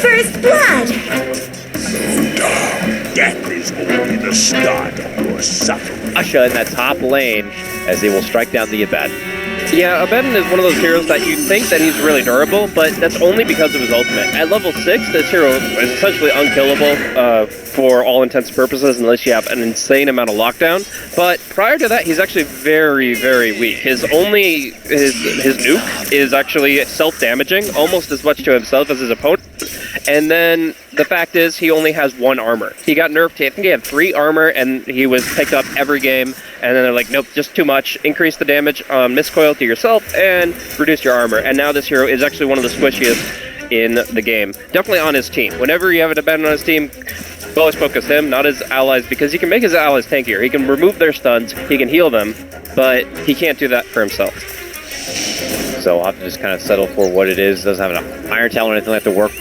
First blood! Death is only the start of your suffering. Asha in that top lane as they will strike down the Abaddon. Yeah, Abaddon is one of those heroes that you think that he's really durable, but that's only because of his ultimate. At level 6, this hero is essentially unkillable for all intents and purposes unless you have an insane amount of lockdown. But prior to that, he's actually very, very weak. His nuke is actually self-damaging, almost as much to himself as his opponent. And then the fact is, he only has 1 armor. He got nerfed. I think he had 3 armor, and he was picked up every game. And then they're like, nope, just too much. Increase the damage on miscoil to yourself and reduce your armor. And now this hero is actually one of the squishiest in the game. Definitely on his team. Whenever you have an Abaddon on his team, always focus him, not his allies, because he can make his allies tankier. He can remove their stuns, he can heal them, but he can't do that for himself. So I'll have to just kind of settle for what it is. Doesn't have an Iron Talon or anything like to work.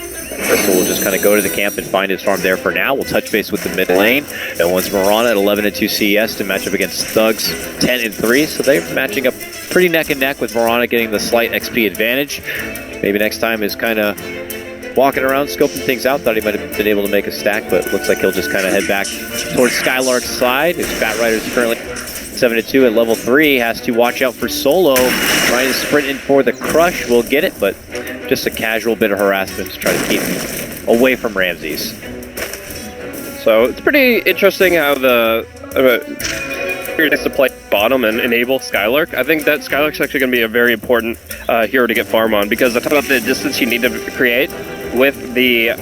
Crystal will just kind of go to the camp and find his farm there for now. We'll touch base with the mid lane. And once Mirana at 11-2 CES to match up against Thugs 10-3. So they're matching up pretty neck and neck with Mirana getting the slight XP advantage. Maybe next time is kind of walking around, scoping things out. Thought he might have been able to make a stack, but looks like he'll just kind of head back towards Skylark's side. His Fat Rider's currently 7-2 at level 3. Has to watch out for Solo. Trying to sprint in for the crush. Will get it, but just a casual bit of harassment to try to keep away from Ramses. So it's pretty interesting how the gets to play bottom and enable Skylark. I think that Skylark's actually going to be a very important hero to get farm on, because that's about the distance you need to create with the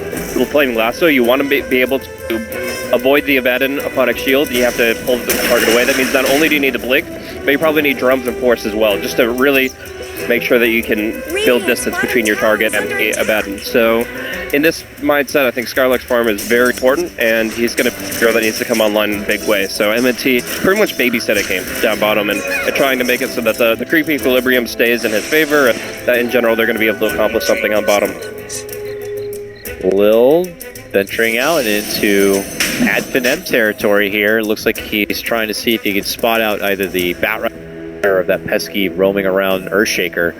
playing lasso. You want to be able to avoid the Abaddon Aponic Shield. You have to pull the target away. That means not only do you need to blink, but you probably need drums and force as well, just to really make sure that you can build distance between your target and the Abaddon. So in this mindset, I think Skylark's farm is very important, and he's going to be a hero that needs to come online in a big way. So MNT pretty much babysitting him down bottom and trying to make it so that the creep equilibrium stays in his favor, and that in general they're going to be able to accomplish something on bottom. Lil venturing out into at Finem territory here. Looks like he's trying to see if he can spot out either the Bat Rider of that pesky roaming around Earthshaker.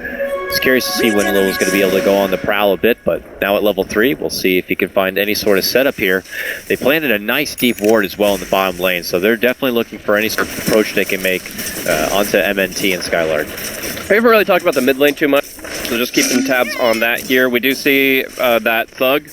It's curious to see when Lil is going to be able to go on the prowl a bit, but now at level 3, we'll see if he can find any sort of setup here. They planted a nice deep ward as well in the bottom lane, so they're definitely looking for any sort of approach they can make onto MNT and Skylark. We haven't really talked about the mid lane too much, so just keeping tabs on that here. We do see that Thug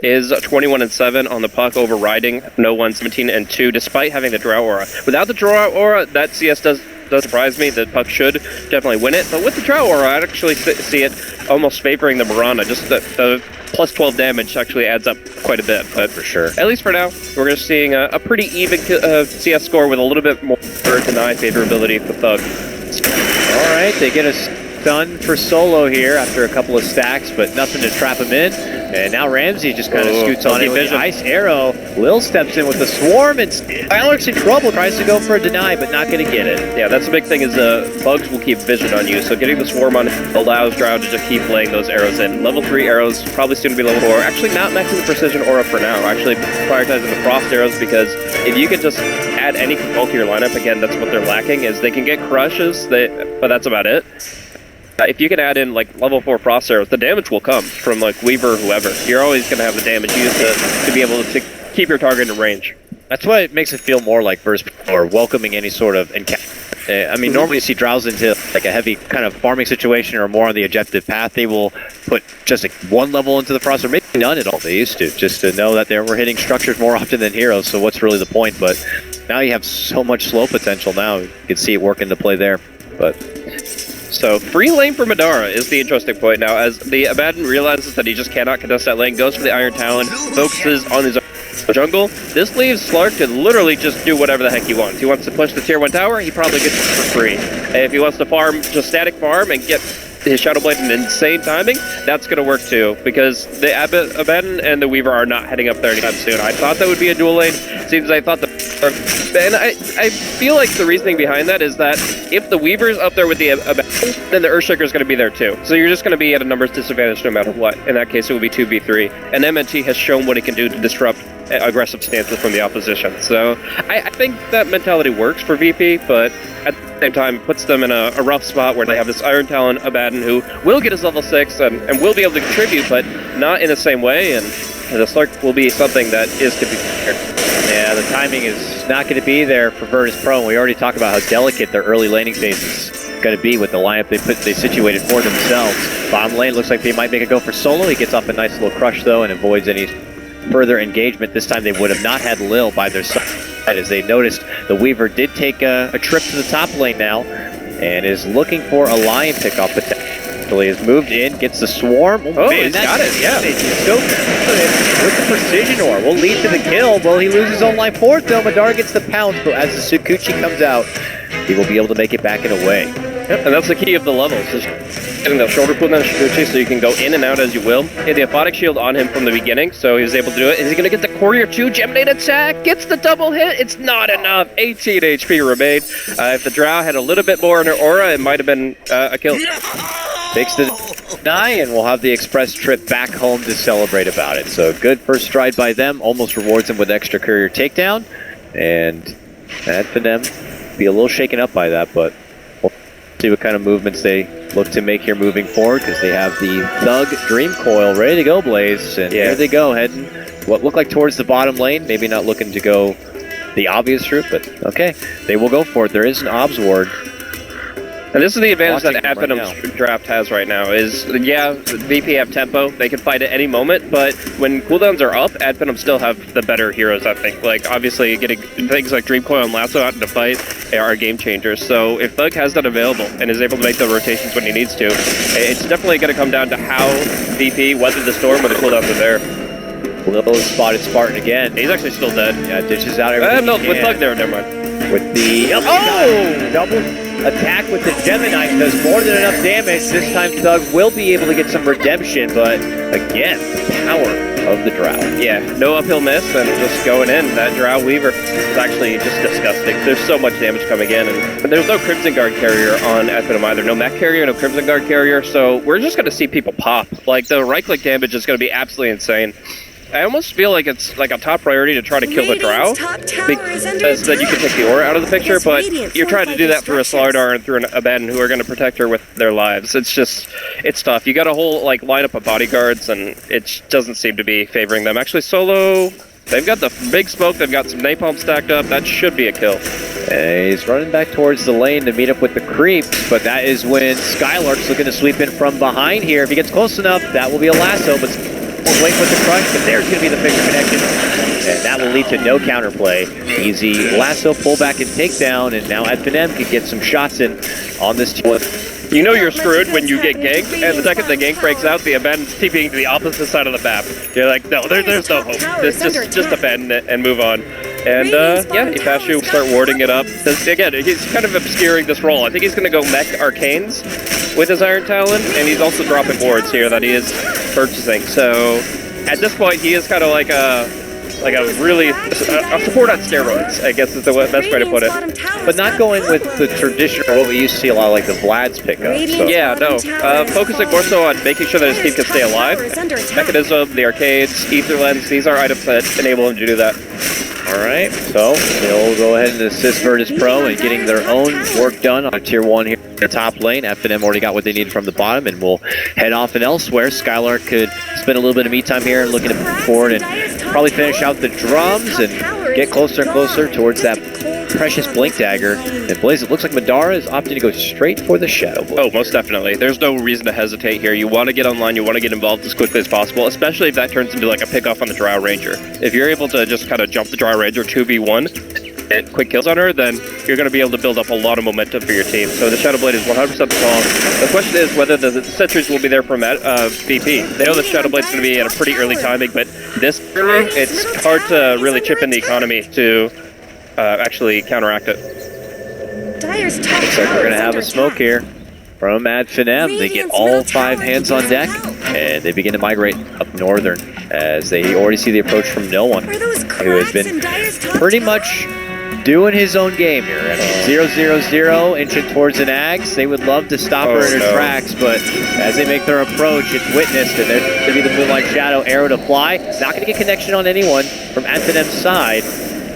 is 21-7 on the puck, overriding No 1 17-2, despite having the Drought Aura. Without the Drought Aura, that CS does surprise me. The puck should definitely win it, but with the Drought Aura, I'd actually see it almost favoring the Mirana. Just the plus 12 damage actually adds up quite a bit, but for sure. At least for now, we're just seeing a pretty even CS score with a little bit more deny favorability for Thug. All right, they get a stun for Solo here after a couple of stacks, but nothing to trap him in. And now Ramsey just kind of scoots on in with the Ice Arrow. Lil steps in with the Swarm, and Skylark's in trouble. Tries to go for a deny, but not going to get it. Yeah, that's the big thing is bugs will keep vision on you, so getting the Swarm on allows Drow to just keep laying those arrows in. Level 3 arrows, probably soon to be level 4. Actually not maxing the Precision Aura for now. Actually prioritizing the Frost arrows, because if you could just add any control to your lineup, again, that's what they're lacking, is they can get crushes, but that's about it. If you can add in like level 4 Frost arrows, the damage will come from like Weaver or whoever. You're always going to have the damage used to be able to keep your target in range. That's why it makes it feel more like Virtus.pro or welcoming any sort of encounter. I mean, normally you see Drows into like a heavy kind of farming situation or more on the objective path. They will put just like 1 level into the Frost, or maybe none at all. They used to, just to know that we're hitting structures more often than heroes. So what's really the point? But now you have so much slow potential now. You can see it work into play there. But so free lane for Madara is the interesting point now, as the Abaddon realizes that he just cannot contest that lane, goes for the Iron Talon, focuses on his jungle. This leaves Slark to literally just do whatever the heck he wants. He wants to push the tier 1 tower, he probably gets it for free. And if he wants to farm, just static farm and get his Shadow Blade in insane timing, that's going to work too, because the Abaddon and the Weaver are not heading up there anytime soon. I thought that would be a dual lane. Seems I thought the And I feel like the reasoning behind that is that if the Weaver's up there with the Abaddon, then the Earthshaker is going to be there too. So you're just going to be at a numbers disadvantage no matter what. In that case, it would be 2v3. And MNT has shown what it can do to disrupt aggressive stances from the opposition. So I think that mentality works for VP, but at the same time, puts them in a rough spot where they have this Iron Talon Abaddon who will get his level 6 and will be able to contribute, but not in the same way. And the Slark will be something that is to be compared. Yeah, the timing is not going to be there for Virtus.pro, and we already talked about how delicate their early laning phase is going to be with the lineup they situated for themselves. Bottom lane looks like they might make a go for solo. He gets off a nice little crush though and avoids any further engagement. This time they would have not had Lil by their side, as they noticed the Weaver did take a trip to the top lane now and is looking for a lion pickup potentially. Has moved in, gets the swarm. Oh, man, he's got it, yeah. So good with the precision ore. Will lead to the kill. Will he lose his own life for it though? Madara gets the pounce, but as the Sukuchi comes out, he will be able to make it back in a way. Yep, and that's the key of the levels, is getting the shoulder cooldown of Sukuchi so you can go in and out as you will. He had the Aphotic Shield on him from the beginning, so he was able to do it. Is he going to get the Courier 2? Geminate attack, gets the double hit. It's not enough. 18 HP remained. If the Drow had a little bit more in her aura, it might have been a kill. Takes the deny, and we'll have the express trip back home to celebrate about it. So good first stride by them, almost rewards him with extra courier takedown. And that Finem be a little shaken up by that, but we'll see what kind of movements they look to make here moving forward, because they have the Thug Dream Coil ready to go, Blaze. And there they go, heading what looked like towards the bottom lane. Maybe not looking to go the obvious route, but okay, they will go for it. There is an Obs Ward. And this is the advantage that Advenum's draft has right now, is, yeah, VP have tempo, they can fight at any moment, but when cooldowns are up, Advenum still have the better heroes, I think. Like, obviously, getting things like Dream Coil and Lasso out into fight are game changers. So if Thug has that available and is able to make the rotations when he needs to, it's definitely going to come down to how VP weathered the storm when the cooldowns are there. Little spotted Spartan again. He's actually still dead. Yeah, ditches out everything. No, with Thug there, never mind. With the double attack with the Gemini does more than enough damage. This time Thug will be able to get some redemption, but again, the power of the Drow. Yeah, no uphill miss and just going in. That Drow Weaver is actually just disgusting. There's so much damage coming in, and there's no Crimson Guard carrier on Advenum either. No mech carrier, no Crimson Guard carrier, so we're just going to see people pop. Like, the right-click damage is going to be absolutely insane. I almost feel like it's like a top priority to try to kill the Drow, because then you can take the aura out of the picture, but you're trying to do that through a Slardar and through an Abaddon who are going to protect her with their lives. It's just, it's tough. You got a whole like lineup of bodyguards, and it doesn't seem to be favoring them. Actually, solo, they've got the big smoke, they've got some napalm stacked up, that should be a kill. He's running back towards the lane to meet up with the creeps, but that is when Skylark's looking to sweep in from behind here. If he gets close enough, that will be a lasso, but wait with the crush, but there's going to be the fixer connection, and that will lead to no counterplay. Easy lasso, pullback, and takedown, and now Finem can get some shots in on this team. You know you're screwed when you get ganked, and the second the gank breaks out, the Abaddon's TPing to the opposite side of the map. You're like, no, there's no hope. Just abandon it and move on. And yeah, Ifashu will start warding it up. Again, he's kind of obscuring this role. I think he's going to go mech Arcanes with his Iron Talon, and he's also dropping wards here that he is purchasing. So at this point, he is kind of like a really a support on steroids, I guess is the best way to put it. But not going with the traditional, what we used to see a lot, like the Vlad's pickup. So. Yeah, no. Focusing more so on making sure that his team can stay alive. Mechanism, the arcades, Ether Lens, these are items that enable him to do that. Alright, so they'll go ahead and assist Virtus.pro in getting their own work done on Tier 1 here in the top lane. Finem already got what they needed from the bottom, and we'll head off and elsewhere. Skylark could spend a little bit of me time here and looking to move forward and probably finish out the drums and get closer and closer towards that precious Blink Dagger. And Blaze, it looks like Madara is opting to go straight for the Shadow Blade. Oh, most definitely. There's no reason to hesitate here. You want to get online, you want to get involved as quickly as possible, especially if that turns into like a pickoff on the Drow Ranger. If you're able to just kind of jump the Drow Ranger 2v1 and quick kills on her, then you're going to be able to build up a lot of momentum for your team. So the Shadow Blade is 100% the call. The question is whether the sentries will be there from VP. They know the Shadow Blade's going to be at a pretty early timing, but this early, it's hard to really chip in the economy to actually counteract it. Looks like we're going to have a smoke here from Finem. They get all 5 hands on deck, and they begin to migrate up northern as they already see the approach from no one, who has been pretty much doing his own game here. I mean, 0-0-0, inching towards an Axe. They would love to stop her in her tracks, but as they make their approach, it's witnessed, and there's going to be the Moonlight Shadow arrow to fly. Not going to get connection on anyone from Finem's side,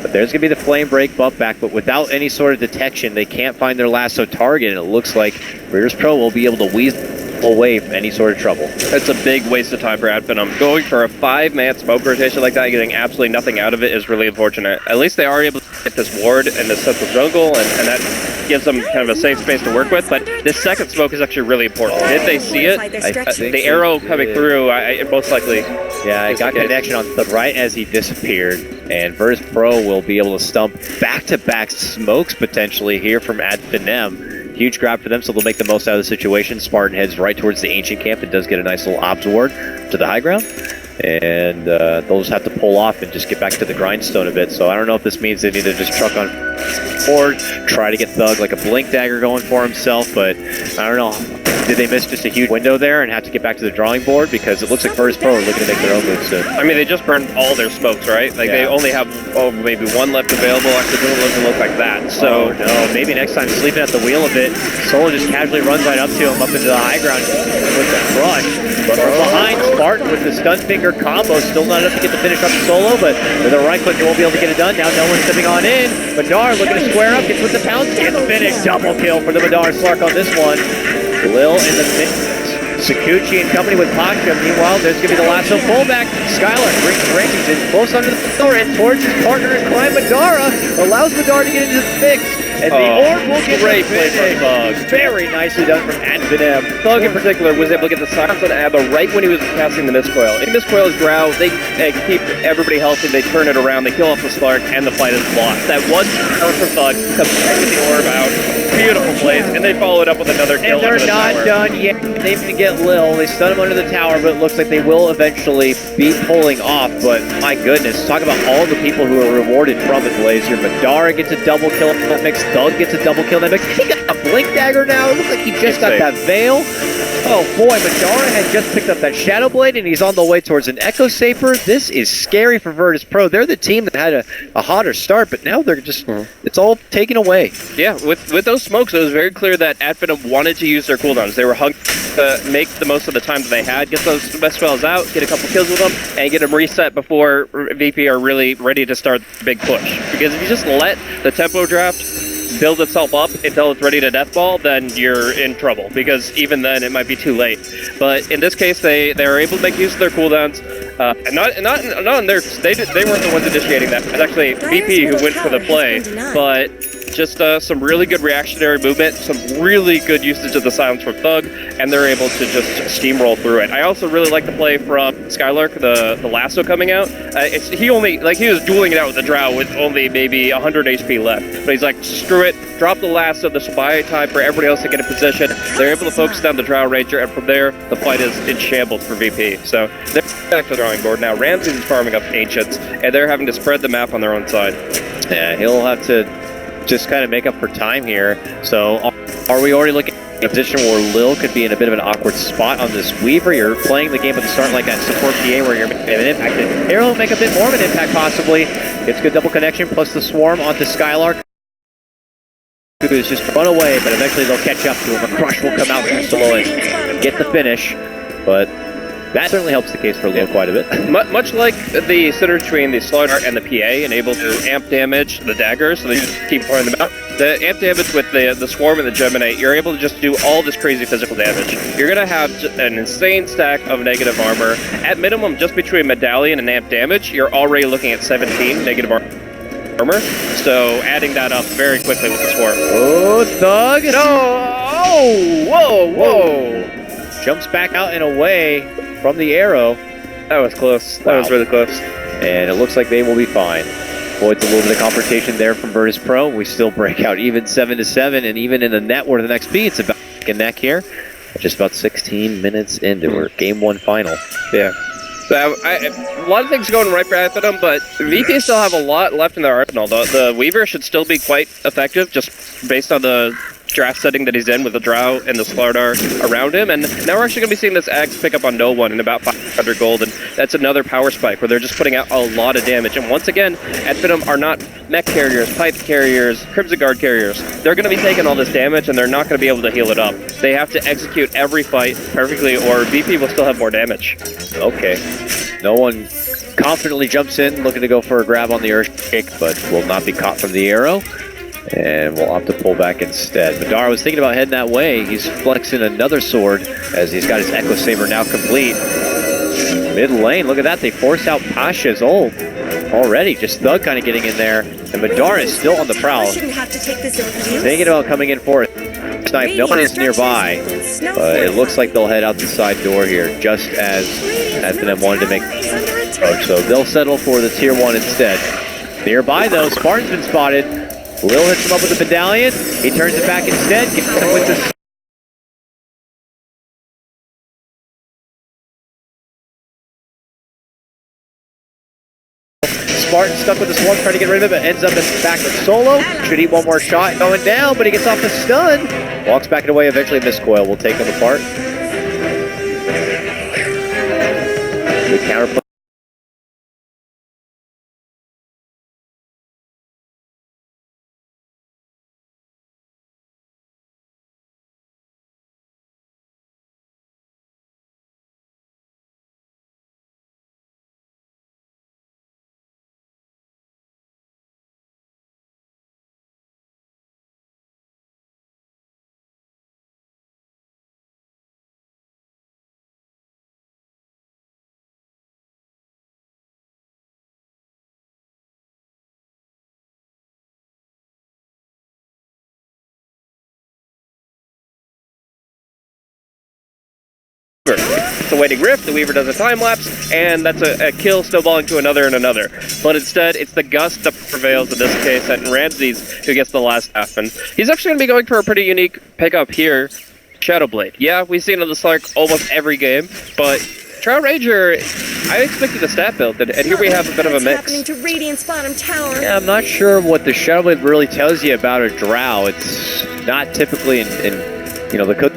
but there's going to be the Flame Break buff back, but without any sort of detection, they can't find their lasso target, and it looks like Virtus.pro will be able to weasel away from any sort of trouble. That's a big waste of time for Finem. Going for a 5-man smoke rotation like that, getting absolutely nothing out of it is really unfortunate. At least they are able to get this ward in the central jungle, and that gives them kind of a safe space to work with, but this second smoke is actually really important. Did they see it? The arrow coming through, most likely. Yeah, I got connection on the right as he disappeared, and Virtus.pro will be able to stump back-to-back smokes potentially here from Finem. Huge grab for them, so they'll make the most out of the situation. Spartan heads right towards the Ancient camp and does get a nice little obs ward to the high ground. And they'll just have to pull off and just get back to the grindstone a bit. So I don't know if this means they need to just truck on forward, try to get Thug like a Blink Dagger going for himself, but I don't know. Did they miss just a huge window there and have to get back to the drawing board? Because it looks like Virtus.pro are looking to make their own moves soon. I mean, they just burned all their smokes, right? Like, they only have, maybe one left available. Actually, it doesn't look like that. So, no, maybe next time sleeping at the wheel a bit. Solo just casually runs right up to him, up into the high ground with the crush. But from behind, Spartan with the stun finger combo, still not enough to get the finish up Solo, but with a right click, they won't be able to get it done. Now no one's stepping on in. Madar looking to square up, gets with the pounce, and the finish. Double kill for the Madar Slark on this one. Lil in the mid. Sakuchi and company with Pasha. Meanwhile, there's going to be the lasso pullback. Skylar brings Rankings in close under the door and towards his partner in crime, Madara. Allows Madara to get into the fix. And the orb will get great play from Thug. Very nicely done from Finem. Thug in particular was able to get the silence on Abba right when he was casting the Mistcoil. In Mistcoil's Drow, they keep everybody healthy, they turn it around, they kill off the Slark, and the fight is lost. That one power from Thug comes back with the orb out. Beautiful plays, and they follow it up with another kill. And they're not done yet. They need to get Lil. They stun him under the tower, but it looks like they will eventually be pulling off. But my goodness, talk about all the people who are rewarded from it, Blaze. Here, Madara gets a double kill in that mix. Thug gets a double kill in that mix. He got a Blink Dagger now. It looks like he just got that Veil. Oh boy, Madara had just picked up that Shadow Blade, and he's on the way towards an Echo Saber. This is scary for Virtus.pro. They're the team that had a hotter start, but now they're just, it's all taken away. Yeah, with those smokes, it was very clear that Finem wanted to use their cooldowns. They were hungry to make the most of the time that they had, get those best spells out, get a couple kills with them, and get them reset before VP are really ready to start the big push. Because if you just let the tempo draft build itself up until it's ready to deathball, then you're in trouble, because even then it might be too late. But in this case, they are able to make use of their cooldowns, and not on their, they weren't the ones initiating that. It's actually VP who went for the play, but just some really good reactionary movement, some really good usage of the silence from Thug, and they're able to just steamroll through it. I also really like the play from Skylark, the lasso coming out. He was dueling it out with the Drow with only maybe 100 HP left, but he's like, screw it, drop the lasso, this will buy time for everybody else to get in position. They're able to focus down the Drow Ranger, and from there, the fight is in shambles for VP. So they're back to the drawing board now. Ramses is farming up Ancients, and they're having to spread the map on their own side. Yeah, he'll have to just kind of make up for time here. So are we already looking at a position where Lil could be in a bit of an awkward spot on this Weaver? You're playing the game at the start like that support PA where you're making an impact. Arrow will make a bit more of an impact possibly. It's good double connection plus the swarm onto Skylark. Who's just run away, but eventually they'll catch up to him. A crush will come out from Solo and get the finish. But that certainly helps the case for Lil quite a bit. Much like the synergy between the Slaughter and the PA, and able to amp damage the daggers, so they just keep pouring them out. The amp damage with the Swarm and the Geminate, you're able to just do all this crazy physical damage. You're going to have an insane stack of negative armor. At minimum, just between Medallion and amp damage, you're already looking at 17 negative armor. So adding that up very quickly with the Swarm. Oh, Thug! No! Oh! Whoa! Jumps back out and away from the arrow. That was close. That was really close. And it looks like they will be fine. Boy, it's a little bit of confrontation there from Virtus.pro. We still break out even 7-7, and even in the net where the next beat, it's about a neck here. Just about 16 minutes into our Game 1 final. Yeah. So a lot of things going right for them, but VP still have a lot left in their arsenal. The Weaver should still be quite effective, just based on the draft setting that he's in with the Drow and the Slardar around him. And now we're actually going to be seeing this Axe pick up on no one in about 500 gold. And that's another power spike where they're just putting out a lot of damage. And once again, at Finem are not mech carriers, pipe carriers, Crimson Guard carriers. They're going to be taking all this damage and they're not going to be able to heal it up. They have to execute every fight perfectly or VP will still have more damage. Okay. No one confidently jumps in, looking to go for a grab on the Earthshake, but will not be caught from the arrow. And we'll opt to pull back instead. Madara was thinking about heading that way. He's flexing another sword as he's got his Echo Saber now complete. Mid lane, look at that. They force out Pasha's ult already. Just Thug kind of getting in there. And Madara is still on the prowl. Thinking about coming in for it. Snipe. No one is nearby. But it looks like they'll head out the side door here, just as Finem wanted to make approach. So they'll settle for the tier 1 instead. Nearby though, Spartan's been spotted. Lil hits him up with the medallion. He turns it back instead. Gets him with the Spartan stuck with the swarm, trying to get rid of it, but ends up back with solo. Should eat one more shot going down, but he gets off the stun. Walks back and away, eventually Miscoil will take him apart. Good counterplay. It's a waiting rift, the Weaver does a time lapse, and that's a kill snowballing to another and another. But instead, it's the Gust that prevails in this case, and Ramses who gets the last half. And he's actually going to be going for a pretty unique pickup here, Shadowblade. Yeah, we've seen on the Slark almost every game, but Drow Ranger, I expected a stat build, and here we have a bit of a mix. Yeah, I'm not sure what the Shadowblade really tells you about a Drow. It's not typically in the cook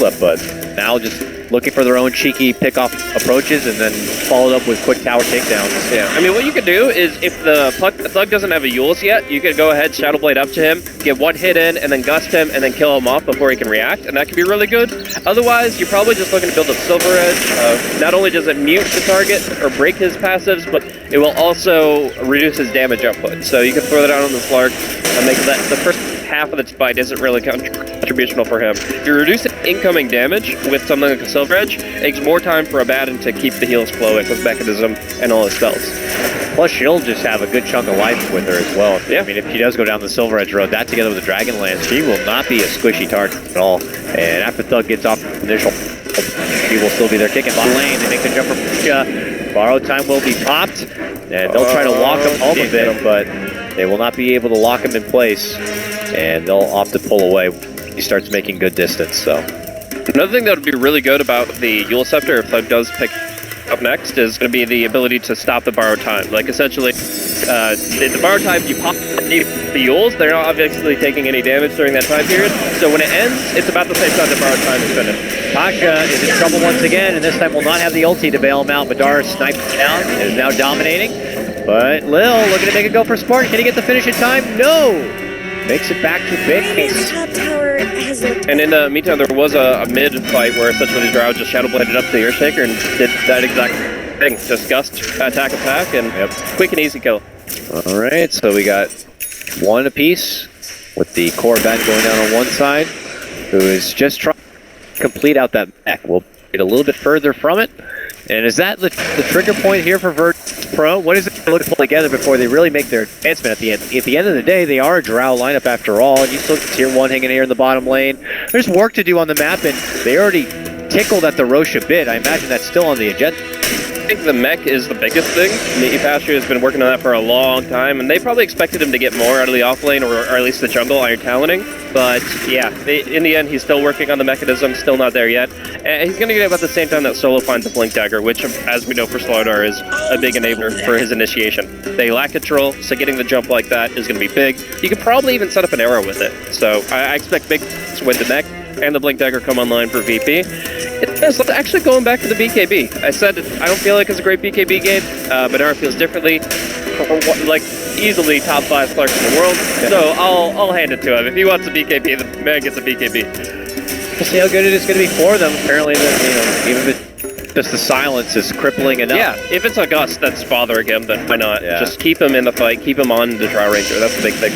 up, but now just looking for their own cheeky pick-off approaches and then followed up with quick tower takedowns. Yeah, I mean, what you could do is if the Thug doesn't have a Eul's yet, you could go ahead, Shadowblade up to him, get one hit in, and then gust him, and then kill him off before he can react, and that could be really good. Otherwise, you're probably just looking to build a Silver Edge. Not only does it mute the target or break his passives, but it will also reduce his damage output. So you can throw that out on the Slark and make that the first half of its fight isn't really contributional for him. If you reduce incoming damage with something like a Silver Edge, it takes more time for Abaddon to keep the heals flowing with Mechanism and all his spells. Plus, she'll just have a good chunk of life with her as well. Yeah. I mean, if she does go down the Silver Edge road, that together with the Dragonlance, she will not be a squishy target at all. And after Thug gets off the initial, she will still be there kicking bottom lane. They make the jump from Pusha. Borrowed time will be popped, and they'll try to lock him home a bit, but they will not be able to lock him in place. And they'll opt to pull away. He starts making good distance, so. Another thing that would be really good about the Eul Scepter, if Thug does pick up next, is going to be the ability to stop the borrowed time. Like, essentially, the borrowed time, you pop the Euls, they're not obviously taking any damage during that time period. So when it ends, it's about the same time the borrowed time is finished. Pasha is in trouble once again, and this time will not have the ulti to bail him out. Madara sniped down and is now dominating. But Lil looking to make a go for Spartan. Can he get the finish in time? No! Makes it back to base. And in the meantime, there was a mid fight where essentially the Drow just Shadowbladed up the Earthshaker and did that exact thing. Just Gust, attack, and quick and easy kill. Alright, so we got one apiece with the core band going down on one side, who is just trying to complete out that mech. We'll get a little bit further from it. And is that the trigger point here for Virtus.pro? What is it to look together before they really make their advancement at the end? At the end of the day, they are a Drow lineup after all, and you still get tier 1 hanging here in the bottom lane. There's work to do on the map, and they already tickled at the Roche a bit. I imagine that's still on the agenda. think the mech is the biggest thing. Meaty Pasture has been working on that for a long time, and they probably expected him to get more out of the offlane, or at least the jungle iron talenting. But yeah, in the end, he's still working on the mechanism, still not there yet. And he's going to get it about the same time that Solo finds the Blink Dagger, which, as we know for Slardar, is a big enabler for his initiation. They lack control, so getting the jump like that is going to be big. You could probably even set up an arrow with it. So I expect big with the mech and the Blink Dagger come online for VP. It's actually going back to the BKB. I said I don't feel like it's a great BKB game. Madara feels differently. Like, easily top 5 Clarks in the world. So I'll hand it to him. If he wants a BKB, the man gets a BKB. We'll see how good it is going to be for them. Apparently, even if just the silence is crippling enough. Yeah, if it's a gust that's bothering him, then why not? Yeah. Just keep him in the fight, keep him on the Drow Ranger. That's the big thing.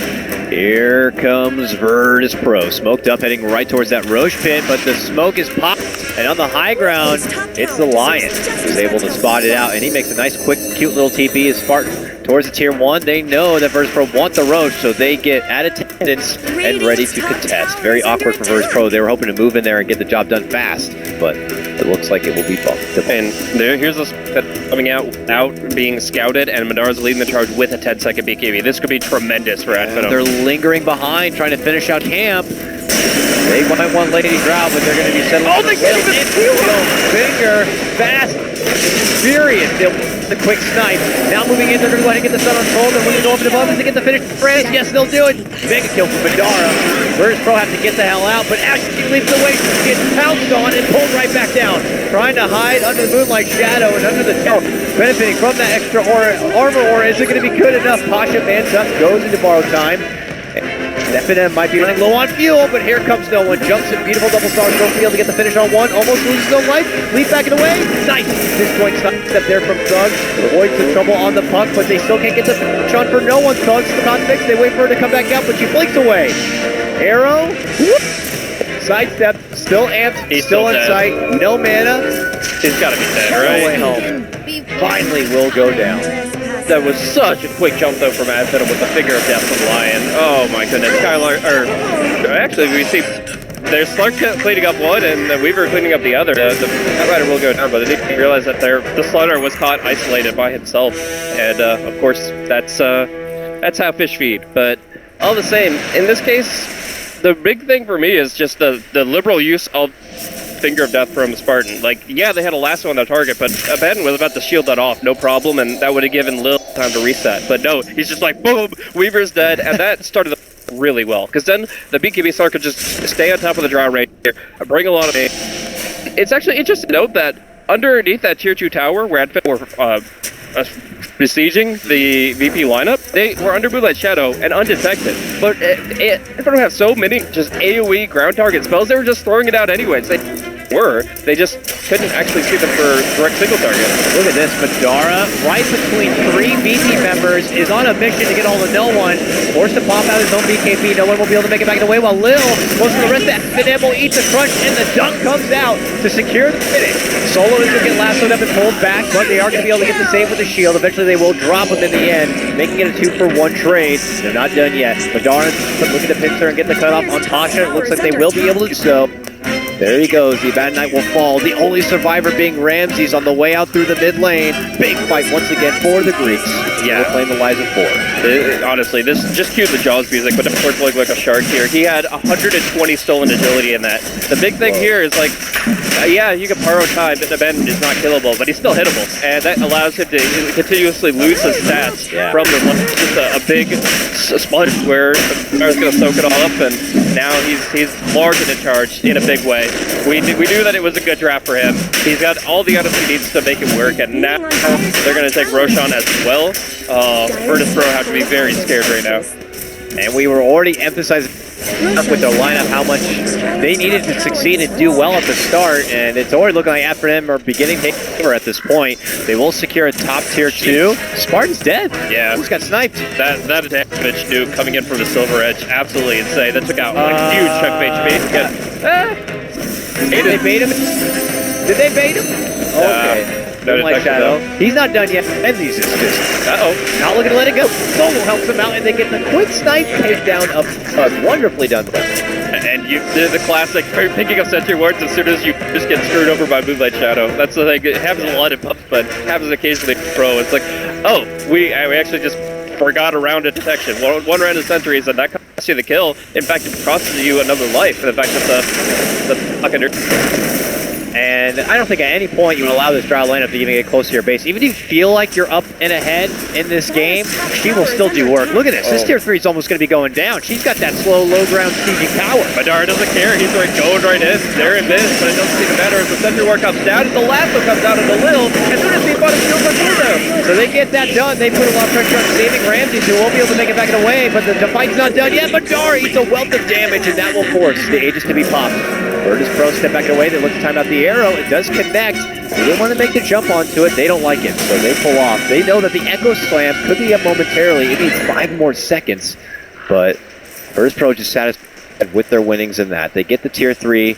Here comes Virtus.pro, smoked up, heading right towards that Roche pit, but the smoke is popped, and on the high ground, it's the Lion who's able to spot it out, and he makes a nice, quick, cute little TP as Spartan towards the tier 1. They know that Virtus.pro want the Roche, so they get at attendance and ready to contest. Very awkward for Virtus.pro. They were hoping to move in there and get the job done fast, but it looks like it will be bumped. And here's this coming out being scouted, and Madara's leading the charge with a 10-second BKB. This could be tremendous for Finem. They're lingering behind, trying to finish out camp. They might want Lady Drow, but they're going to be settling. Oh, they can't even Finger, fast, furious. The quick snipe. Now moving in, they're going to go ahead and get the stun on Soul. They're willing to go up and above as they get the finish. France, yes, they'll do it. Mega kill for Madara. Virtus.pro have to get the hell out, but Ashley leads the way. She gets pounced on and pulled right back down. Trying to hide under the moonlight shadow and under the tail. Benefiting from that extra armor aura. Is it going to be good enough? Pasha mans up, goes into borrowed time. Finem might be running low on fuel, but here comes no one. Jumps in, beautiful double star trophy, able to get the finish on one. Almost loses no life. Leap back and away. Nice. This point step there from Thug. Avoids the trouble on the puck, but they still can't get the finish on for no one. Thug's not fixed. They wait for her to come back out, but she blinks away. Arrow. Whoop. Sidestep. Still amped. He's still in sight. No mana. He's got to be dead, right? No way home. Finally will go down. That was such a quick jump, though, from Finem with the Finger of Death from Lion. Oh, my goodness. Actually, we see there's Slark cleaning up one, and Weaver cleaning up the other. The Rider will go down, but they didn't realize that the Slaughter was caught isolated by himself. And, of course, that's how fish feed. But all the same, in this case, the big thing for me is just the liberal use of Finger of Death from Spartan. Like, yeah, they had a lasso on their target, but Abaddon was about to shield that off, no problem, and that would have given Lil time to reset. But no, he's just like, boom, Weaver's dead, and that started really well, because then the BKB Star could just stay on top of the Drow Ranger, bring a lot of aid. It's actually interesting to note that underneath that tier 2 tower, where Advent were besieging the VP lineup, they were under Moonlight Shadow and undetected. But if they don't have so many just AoE ground target spells, they were just throwing it out anyways. They just couldn't actually see them for direct single target. Look at this, Madara, right between 3 VP members, is on a mission to get all the no one. Forced to pop out his own BKB, no one will be able to make it back away, while Lil, most of the rest of Finem will eat the crunch, and the dunk comes out to secure the finish. Solo is going to get lassoed up and pulled back, but they are going to be able to get the save with the shield. Eventually they will drop him in the end, making it a 2-for-1 trade. They're not done yet. Madara looking to pincer and get the cutoff on Tasha. It looks like they will be able to do so. There he goes, the Abaddon Knight will fall. The only survivor being Ramses on the way out through the mid lane. Big fight once again for the Greeks. Yeah. We're playing the lives of 4. Honestly, this just cued the Jaws music, but of course like a shark here. He had 120 stolen agility in that. The big thing here is like, yeah, you can pyro time, but Abaddon is not killable, but he's still hittable. And that allows him to continuously lose his stats from the just a big sponge where Madara's going to soak it all up, and now he's large in charge in a big way. We knew that it was a good draft for him. He's got all the items he needs to make it work, and now they're going to take Roshan as well. Virtus.pro have to be very scared right now. And we were already emphasizing with their lineup how much they needed to succeed and do well at the start, and it's already looking like after them are beginning to take over at this point. They will secure a top tier 2. Spartan's dead. Yeah. He's got sniped. That damage dude coming in from the Silver Edge, absolutely insane. That took out like a huge chunk of HP. Did they bait him? Did they bait him? Okay. No Moonlight Shadow. He's not done yet. And he's just not looking to let it go. Solo helps him out, and they get the quick snipe takedown of wonderfully done. And the classic picking up sentry wards as soon as you just get screwed over by Moonlight Shadow. That's the thing. It happens a lot in pubs, but happens occasionally in pro. It's like, oh, we actually just forgot a round of detection. One round of sentries, and that costs you the kill. In fact, it costs you another life. In fact, it's the fucking. And I don't think at any point you would allow this Drow lineup to even get close to your base. Even if you feel like you're up and ahead in this game, she will still do work. Look at this. This tier 3 is almost going to be going down. She's got that slow, low ground sieging power. Madara doesn't care. He's going right in. There it is, but it doesn't seem to matter as the sentry war comes down. And the lasso comes out of the Lil. And then it's the bottom shield for cooldown. So they get that done. They put a lot of pressure on saving Ramses, who won't be able to make it back in the way. But the fight's not done yet. Madara eats a wealth of damage, and that will force the Aegis to be popped. Virtus.pro step back away. They look to time out the arrow. It does connect. They didn't want to make the jump onto it. They don't like it, so they pull off. They know that the Echo Slam could be up momentarily. It needs 5 more seconds, but Virtus.pro just satisfied with their winnings in that. They get the tier 3,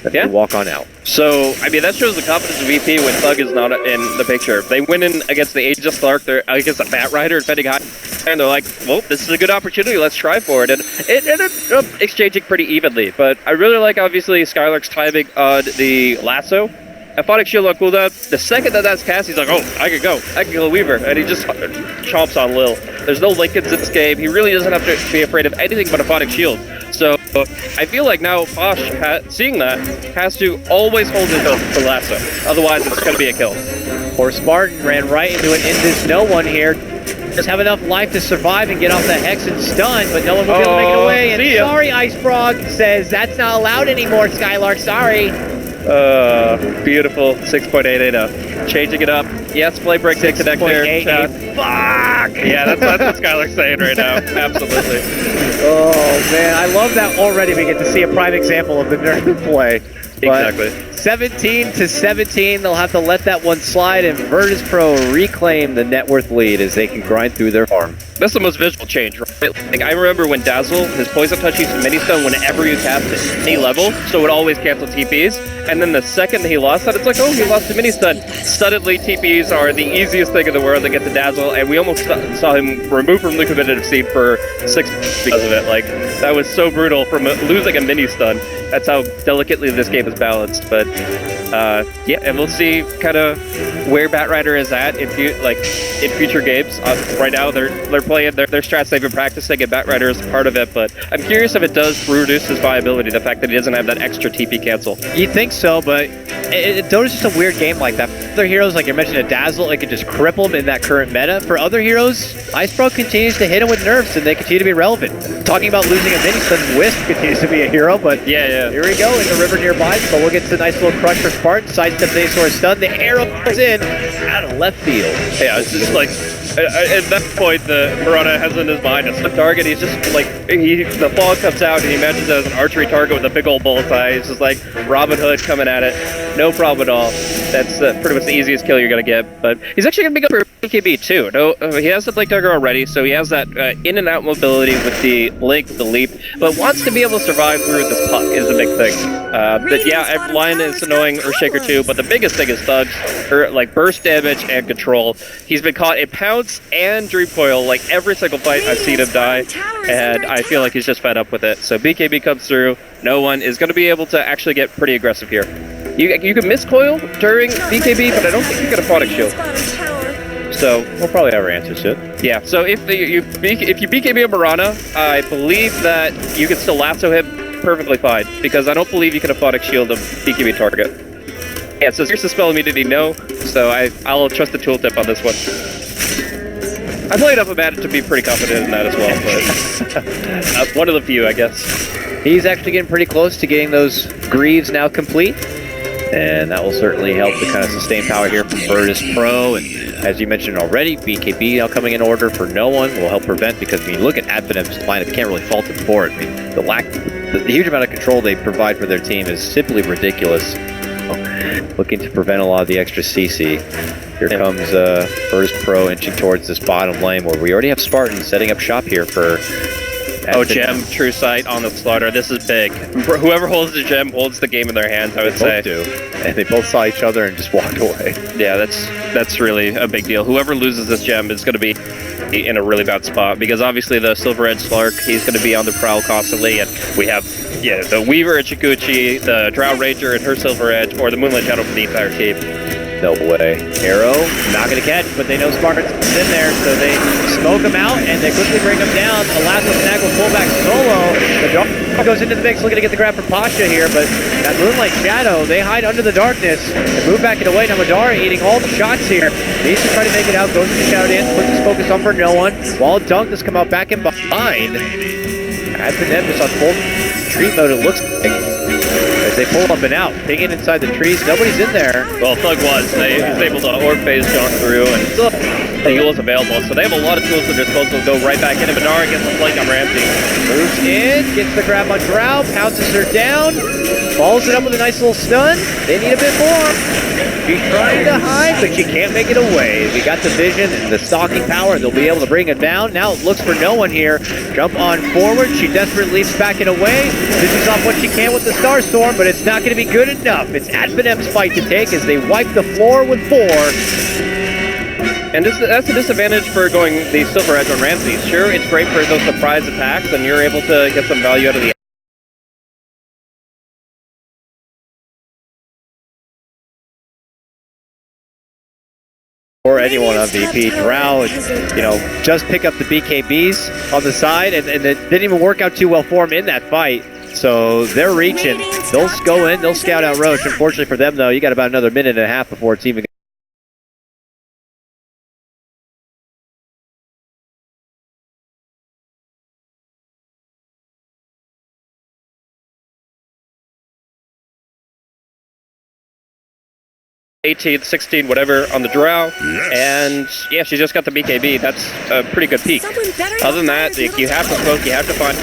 then they walk on out. So, I mean, that shows the confidence of VP when Thug is not in the picture. They win in against the Aegis Clark, they're against a Bat Rider defending high, and they're like, well, this is a good opportunity, let's try for it. And it ended up exchanging pretty evenly, but I really like, obviously, Skylark's timing on the lasso. Aphotic Shield on cooldown, the second that that's cast, he's like, oh, I can go. I can kill a Weaver. And he just chomps on Lil. There's no Lincolns in this game. He really doesn't have to be afraid of anything but Aphotic Shield. So I feel like now Posh, seeing that, has to always hold his own for lasso. Otherwise, it's going to be a kill. Poor Spartan ran right into an Indus no one here. Just have enough life to survive and get off the Hex and stun, but no one will be able to make it away. And sorry, Ice Frog says that's not allowed anymore, Skylark, sorry. Beautiful 6.880. Changing it up. Yes, play break takes a there. Fuck! Yeah, that's what Skylark's saying right now. Absolutely. Oh, man. I love that already we get to see a prime example of the nerf play. But exactly. 17-17, they'll have to let that one slide, and Virtus.pro reclaim the net worth lead as they can grind through their farm. That's the most visual change, right? Like, I remember when Dazzle, his Poison Touch used to mini-stun whenever you cast at any level, so it would always cancel TPs. And then the second he lost that, it's like, oh, he lost the mini-stun. Suddenly, TPs are the easiest thing in the world to get to Dazzle, and we almost saw him removed from the competitive scene for 6 months because of it. Like, that was so brutal from losing a mini-stun. That's how delicately this game is balanced. But, yeah, and we'll see kind of where Bat Rider is at in future games. Right now, they're playing their strats they've been practicing, and Bat Rider is part of it. But I'm curious if it does reduce his viability, the fact that he doesn't have that extra TP cancel. You'd think so, but Dota's just a weird game like that. For other heroes, like you mentioned, a Dazzle, it could just cripple them in that current meta. For other heroes, Ice.Pro continues to hit them with nerfs, and they continue to be relevant. Talking about losing a mini-stun, Wisp continues to be a hero, but yeah. Here we go in the river nearby, so we'll get to a nice little crush for Spartan. Sidestep the Asaur stun, the arrow comes in out of left field. Yeah, it's just like, at that point, the Murata has in his mind a slip target. He's just like, the fog comes out and he imagines it as an archery target with a big old bullseye. He's just like Robin Hood coming at it. No problem at all. That's pretty much the easiest kill you're going to get. But he's actually going to be good for BKB too. No, he has the Blink Dagger already, so he has that in and out mobility with the Blink, the Leap, but wants to be able to survive through this puck is the big thing. But yeah, Lion is annoying, Earthshaker too, but the biggest thing is Thugs, like burst damage and control. He's been caught in Pounce and Dream Coil, like every single fight I've seen him die, and I feel like he's just fed up with it. So BKB comes through, no one is going to be able to actually get pretty aggressive here. You can miss Coil during BKB, but I don't think you get a Product Shield. So we'll probably have our answers to it. Yeah, so if you BKB a Mirana, I believe that you can still lasso him perfectly fine, because I don't believe you can Aphotic Shield a BKB target. Yeah, so here's the spell immediately no, so I'll trust the tooltip on this one. I played up about it to be pretty confident in that as well, but one of the few, I guess. He's actually getting pretty close to getting those Greaves now complete, and that will certainly help to kind of sustain power here from Virtus.pro. And as you mentioned already, BKB now coming in order for no one will help prevent, because when you look at Advenim's lineup, you can't really fault him for it. I mean, the huge amount of control they provide for their team is simply ridiculous. Looking to prevent a lot of the extra CC. Here comes Virtus.pro inching towards this bottom lane, where we already have Spartan setting up shop here for Oh, gem, true sight on the slaughter. This is big. Whoever holds the gem holds the game in their hands, I would say. Both do. And they both saw each other and just walked away. Yeah, that's really a big deal. Whoever loses this gem is going to be in a really bad spot, because obviously the Silver Edge Slark, he's going to be on the prowl constantly, and we have the Weaver at Chikuchi, the Drow Ranger and her Silver Edge, or the Moonlight Shadow for the entire team. No way. Arrow, not going to catch, but they know Spartan's in there, so they smoke him out, and they quickly bring him down. Alaska Snag will pull back solo. The dog goes into the mix, looking to get the grab for Pasha here, but that Moonlight Shadow, they hide under the darkness and move back it away. Now Madara eating all the shots here. Needs to try to make it out, goes to the Shadow Dance, puts his focus on for no one. While Douglas come out back in behind. As Finem just on full retreat mode, it looks like. As they pull up and out, digging inside the trees, nobody's in there. Well, Thug was. He's able to orb phase jump through, and still the heal is available. So they have a lot of tools at their disposal to go right back in. And Benara gets the flank on Ramsey. Moves in, gets the grab on Drow, pounces her down, follows it up with a nice little stun. They need a bit more. She's trying to hide, but she can't make it away. We got the vision and the stalking power. They'll be able to bring it down. Now it looks for no one here. Jump on forward. She desperately leaps back it away. Finishes off what she can with the Starstorm, but it's not going to be good enough. It's Finem's fight to take as they wipe the floor with 4. And that's a disadvantage for going the Silver Edge on Ramsey. Sure, it's great for those surprise attacks, and you're able to get some value out of the or anyone on VP. Drow, just pick up the BKBs on the side, and it didn't even work out too well for him in that fight. So they're reaching. They'll go in, they'll scout out Roche. Unfortunately for them, though, you got about another minute and a half before it's even '18, 16, whatever on the Drow, and yeah, she just got the BKB. That's a pretty good peak. Other than that, you have to smoke, you have to find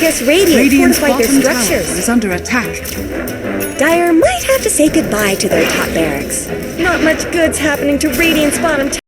Radiant's Radiant's fortified their bottom tower structures. is under attack. Dire might have to say goodbye to their top barracks. Not much good's happening to Radiant's bottom tower.